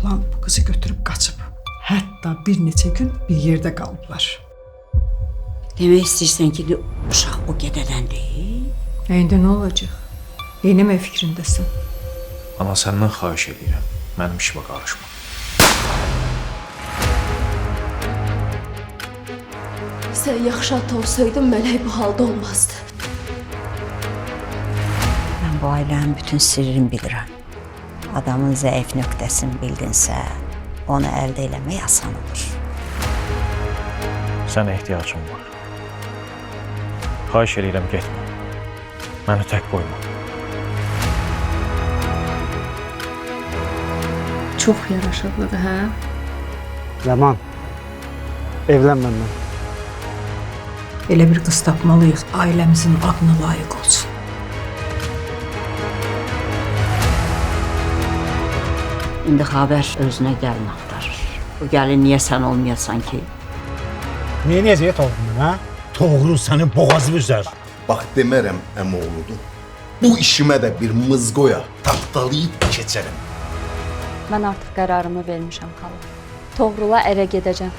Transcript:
oğlan bu qızı götürüb qaçıb. Hətta bir neçə gün bir yerdə qalıblar. Demək istəyirsən ki, uşaq o gedədən deyil? İndi nə olacaq? Yenə fikrindəsən? Ana, səndən xahiş edirəm. Mənim işimə qarışma. Sən yaxşı ata olsaydın, Mələk bu halda olmazdı. Mən bu ailənin bütün sirrini bilirəm. Adamın zəif nöqtəsini bildinsə, onu əldə eləmək asan olur. Sənə ehtiyacım var. Xahiş edirəm, getmə. Məni tək qoyma. Çox yaraşıqlıdır, hə? Ləman, evlən məndən. Elə bir qız tapmalıyıq, ailəmizin adına layiq olsun. İndi xəbər özünə gəlin axtarır. Bu gəlin niyə sən olmayasan ki? Neynəyəcək toğrunu, hə? Toğrul sənin boğazını üzər. Bax demərəm əmoğludur. Bu işimə də bir mızqoya tapdalayıb keçərəm. Mən artıq qərarımı vermişəm xala. Toğrula ərə gedəcəm.